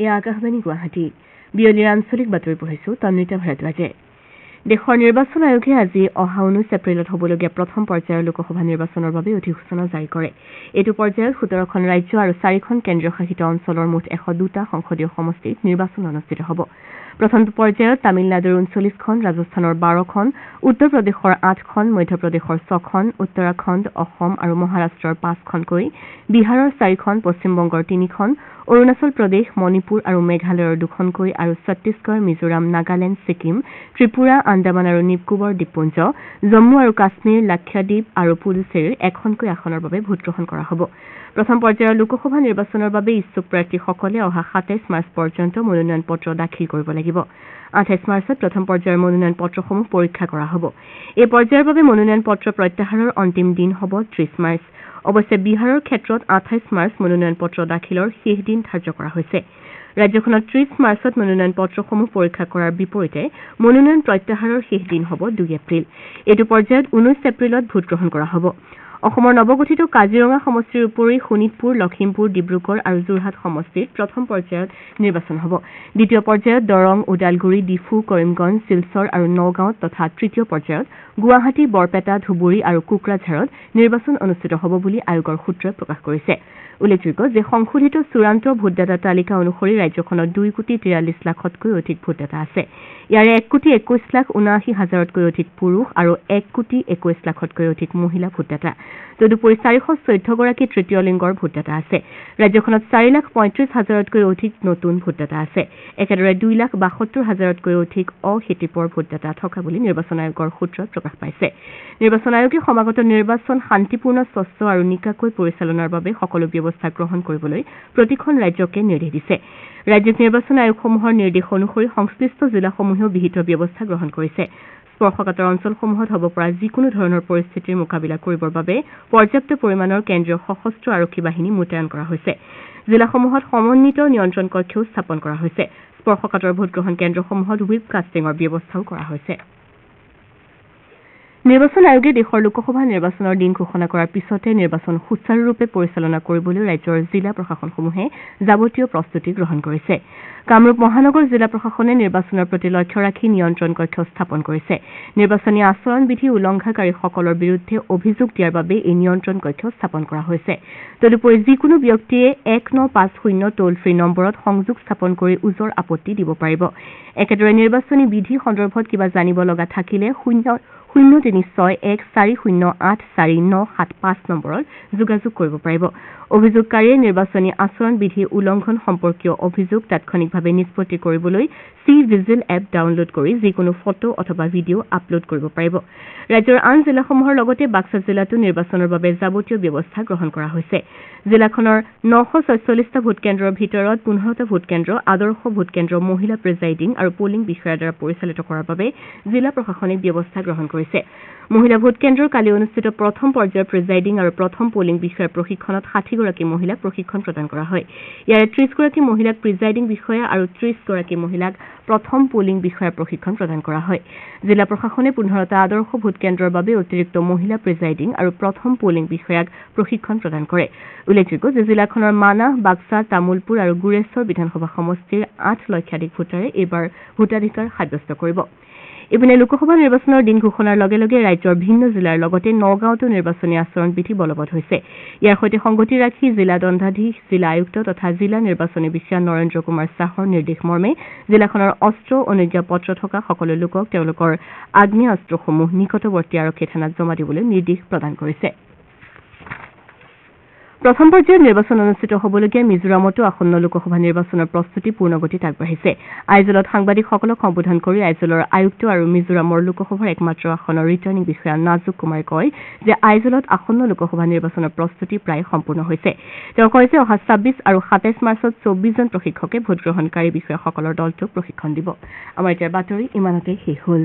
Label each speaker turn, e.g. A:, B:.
A: এয়া আকাশবাণী গুৱাহাটী বিয়লিৰ আঞ্চলিক বাতৰি পঢ়িছো তন্বিতা ভাৰদ্বাজে দেশৰ নিৰ্বাচন আয়োগে আজি অহা 19 এপ্ৰিলত হ'বলগীয়া প্ৰথম পৰ্যায়ৰ লোকসভা নিৰ্বাচনৰ বাবে অধিসূচনা জাৰি কৰে এইটো পৰ্যায়ত 17খন ৰাজ্য আৰু 4খন কেন্দ্ৰীয় শাসিত অঞ্চলৰ মুঠ 102টা সংসদীয় সমষ্টিত নিৰ্বাচন অনুষ্ঠিত হ'ব প্ৰথম পৰ্যায়ত তামিলনাডুৰ 39খন ৰাজস্থানৰ 12খন উত্তৰ প্ৰদেশৰ 8খন মধ্যপ্ৰদেশৰ 6খন উত্তৰাখণ্ড অসম আৰু মহাৰাষ্ট্ৰৰ 5খনকৈ বিহাৰৰ 4খন পশ্চিমবংগৰ 3খন অৰুণাচল প্ৰদেশ মণিপুৰ আৰু মেঘালয়ৰ 2খনকৈ আৰু ছত্তীশগড় মিজোৰাম নাগালেণ্ড ছিকিম ত্ৰিপুৰা আন্দামান আৰু নিকোবৰ দ্বীপপুঞ্জ জম্মু আৰু কাশ্মীৰ লাক্ষাদ্বীপ আৰু পুডুচেৰীৰ এখনকৈ আসনৰ বাবে ভোটগ্ৰহণ কৰা হ'ব প্ৰথম পৰ্যায়ৰ লোকসভা নিৰ্বাচনৰ বাবে ইচ্ছুক প্ৰাৰ্থীসকলে অহা 27 মাৰ্চ পৰ্যন্ত মনোনয়ন পত্ৰ দাখিল কৰিব লাগিব 28 মাৰ্চত প্ৰথম পৰ্যায়ৰ মনোনয়ন পত্ৰসমূহ পৰীক্ষা কৰা হ'ব এই পৰ্যায়ৰ বাবে মনোনয়ন পত্ৰ প্ৰত্যাহাৰৰ অন্তিম দিন হ'ব 30 মাৰ্চ অৱশ্যে বিহাৰৰ ক্ষেত্ৰত 28 মাৰ্চ মনোনয়ন পত্ৰ দাখিলৰ শেষ দিন ধাৰ্য কৰা হৈছে ৰাজ্যখনত 30 মাৰ্চত মনোনয়ন পত্ৰসমূহ পৰীক্ষা কৰাৰ বিপৰীতে মনোনয়ন প্ৰত্যাহাৰৰ শেষ দিন হ'ব 2 এপ্ৰিল এইটো পৰ্যায়ত 19 এপ্ৰিলত ভোটগ্ৰহণ কৰা হ'ব অসমৰ নৱগঠিত কাজিৰঙা সমষ্টিৰ উপৰি শোণিতপুৰ লখিমপুৰ ডিব্ৰুগড় আৰু যোৰহাট সমষ্টিত প্ৰথম পৰ্যায়ত নিৰ্বাচন হ'ব দ্বিতীয় পৰ্যায়ত দৰং ওদালগুৰি ডিফু কৰিমগঞ্জ শিলচৰ আৰু নগাঁৱত তথা তৃতীয় পৰ্যায়ত গুৱাহাটী বৰপেটা ধুবুৰী আৰু কোকৰাঝাৰত নিৰ্বাচন অনুষ্ঠিত হ'ব বুলি আয়োগৰ সূত্ৰই প্ৰকাশ কৰিছে উল্লেখযোগ্য যে সংশোধিত চূড়ান্ত ভোটদাতা তালিকা অনুসৰি ৰাজ্যখনত 2,43 লাখতকৈ অধিক ভোটদাতা আছে ইয়াৰে 1,21,79,000তকৈ অধিক পুৰুষ আৰু 1,21 লাখতকৈ অধিক মহিলা ভোটদাতা তদুপৰি 414 গৰাকী তৃতীয় লিংগৰ ভোটদাতা আছে ৰাজ্যখনত 4,35,000তকৈ অধিক নতুন ভোটদাতা আছে একেদৰে 2,72,000তকৈ অধিক অহেতিপৰ ভোটদাতা থকা বুলি নিৰ্বাচন আয়োগৰ সূত্ৰত প্ৰকাশ পাইছে নিৰ্বাচন আয়োগে সমাগত নিৰ্বাচন শান্তিপূৰ্ণ স্বচ্ছ আৰু নিকাকৈ পৰিচালনাৰ বাবে সকলো ব্যৱস্থা গ্ৰহণ কৰিবলৈ প্ৰতিখন ৰাজ্যকে নিৰ্দেশ দিছে ৰাজ্যিক নিৰ্বাচন আয়োগসমূহৰ নিৰ্দেশ অনুসৰি সংশ্লিষ্ট জিলাসমূহেও বিহিত ব্যৱস্থা গ্ৰহণ কৰিছে স্পৰ্শকাতৰ অঞ্চলসমূহত হ'ব পৰা যিকোনো ধৰণৰ পৰিস্থিতিৰ মোকাবিলা কৰিবৰ বাবে পৰ্যাপ্ত পৰিমাণৰ কেন্দ্ৰীয় সশস্ত্ৰ আৰক্ষী বাহিনী মোতায়েন কৰা হৈছে জিলাসমূহত সমন্বিত নিয়ন্ত্ৰণ কক্ষও স্থাপন কৰা হৈছে স্পৰ্শকাতৰ ভোটগ্ৰহণ কেন্দ্ৰসমূহত ৱেব কাষ্টিঙৰ ব্যৱস্থাও কৰা হৈছে নিৰ্বাচন আয়োগে দেশৰ লোকসভা নিৰ্বাচনৰ দিন ঘোষণা কৰাৰ পিছতে নিৰ্বাচন সুচাৰুৰূপে পৰিচালনা কৰিবলৈ ৰাজ্যৰ জিলা প্ৰশাসনসমূহে যাৱতীয় প্ৰস্তুতি গ্ৰহণ কৰিছে কামৰূপ মহানগৰ জিলা প্ৰশাসনে নিৰ্বাচনৰ প্ৰতি লক্ষ্য ৰাখি নিয়ন্ত্ৰণ কক্ষ স্থাপন কৰিছে নিৰ্বাচনী আচৰণ বিধি উলংঘাকাৰীসকলৰ বিৰুদ্ধে অভিযোগ দিয়াৰ বাবে এই নিয়ন্ত্ৰণ কক্ষ স্থাপন কৰা হৈছে তদুপৰি যিকোনো ব্যক্তিয়ে 1950 টোল ফ্ৰী নম্বৰত সংযোগ স্থাপন কৰি ওজৰ আপত্তি দিব পাৰিব একেদৰে নিৰ্বাচনী বিধি সন্দৰ্ভত কিবা জানিব লগা থাকিলে 03614084975 নম্বৰত যোগাযোগ কৰিব পাৰিব অভিযোগকাৰীয়ে নিৰ্বাচনী আচৰণ বিধি উলংঘন সম্পৰ্কীয় অভিযোগ তাৎক্ষণিকভাৱে নিষ্পত্তি কৰিবলৈ ভিজিল এপ ডাউনলোড কৰি যিকোনো ফটো অথবা ভিডিঅ' আপলোড কৰিব পাৰিব ৰাজ্যৰ আন জিলাসমূহৰ লগতে বাক্সা জিলাতো নিৰ্বাচনৰ বাবে যাৱতীয় ব্যৱস্থা গ্ৰহণ কৰা হৈছে জিলাখনৰ 944টা ভোটকেন্দ্ৰৰ ভিতৰত 15টা ভোটকেন্দ্ৰ আদৰ্শ ভোটকেন্দ্ৰ মহিলা প্ৰিজাইডিং আৰু পলিং বিষয়াৰ দ্বাৰা পৰিচালিত কৰাৰ বাবে জিলা প্ৰশাসনিক ব্যৱস্থা গ্ৰহণ কৰিছে মহিলা ভোটকেন্দ্ৰৰ কালি অনুষ্ঠিত প্ৰথম পৰ্যায়ৰ প্ৰিজাইডিং আৰু প্ৰথম পলিং বিষয়াৰ প্ৰশিক্ষণত 60 গৰাকী মহিলাক প্ৰশিক্ষণ প্ৰদান কৰা হয় ইয়াৰে 30 গৰাকী মহিলাক প্ৰিজাইডিং বিষয়া আৰু 30 গৰাকী মহিলাক প্ৰথম পলিং বিষয়াৰ প্ৰশিক্ষণ প্ৰদান কৰা হয় জিলা প্ৰশাসনে 15টা আদৰ্শ ভোটকেন্দ্ৰৰ বাবে অতিৰিক্ত মহিলা প্ৰিজাইডিং আৰু প্ৰথম পলিং বিষয়াক প্ৰশিক্ষণ প্ৰদান কৰে উল্লেখযোগ্য যে জিলাখনৰ মানাহ বাক্সা তামুলপুৰ আৰু গুৰেশ্বৰ বিধানসভা সমষ্টিৰ 8 লক্ষাধিক ভোটাৰে এইবাৰ ভোটাধিকাৰ সাব্যস্ত কৰিব ইপিনে লোকসভা নিৰ্বাচনৰ দিন ঘোষণাৰ লগে লগে ৰাজ্যৰ ভিন্ন জিলাৰ লগতে নগাঁৱতো নিৰ্বাচনী আচৰণ বিধি বলবৎ হৈছে ইয়াৰ সৈতে সংগতি ৰাখি জিলা দণ্ডাধীশ জিলা আয়ুক্ত তথা জিলা নিৰ্বাচনী বিষয়া নৰেন্দ্ৰ কুমাৰ চাহৰ নিৰ্দেশ মৰ্মে জিলাখনৰ অস্ত্ৰ অনুজ্ঞাপত্ৰ থকা সকলো লোকক তেওঁলোকৰ আগ্নেয়াস্ত্ৰসমূহ নিকটৱৰ্তী আৰক্ষী থানাত জমা দিবলৈ নিৰ্দেশ প্ৰদান কৰিছে প্ৰথম পৰ্যায়ত নিৰ্বাচন অনুষ্ঠিত হ'বলগীয়া মিজোৰামতো আসন্ন লোকসভা নিৰ্বাচনৰ প্ৰস্তুতি পূৰ্ণগতিত আগবাঢ়িছে আইজলত সাংবাদিকসকলক সম্বোধন কৰি আইজলৰ আয়ুক্ত আৰু মিজোৰামৰ লোকসভাৰ একমাত্ৰ আসনৰ ৰিটাৰ্ণিং বিষয়া নাজুক কুমাৰে কয় যে আইজলত আসন্ন লোকসভা নিৰ্বাচনৰ প্ৰস্তুতি প্ৰায় সম্পূৰ্ণ হৈছে তেওঁ কয় যে অহা 26 আৰু 27 মাৰ্চত 24জন প্ৰশিক্ষকে ভোটগ্ৰহণকাৰী বিষয়াসকলৰ দলটোক প্ৰশিক্ষণ দিব আমাৰ এতিয়া বাতৰি ইমানতে শেষ হ'ল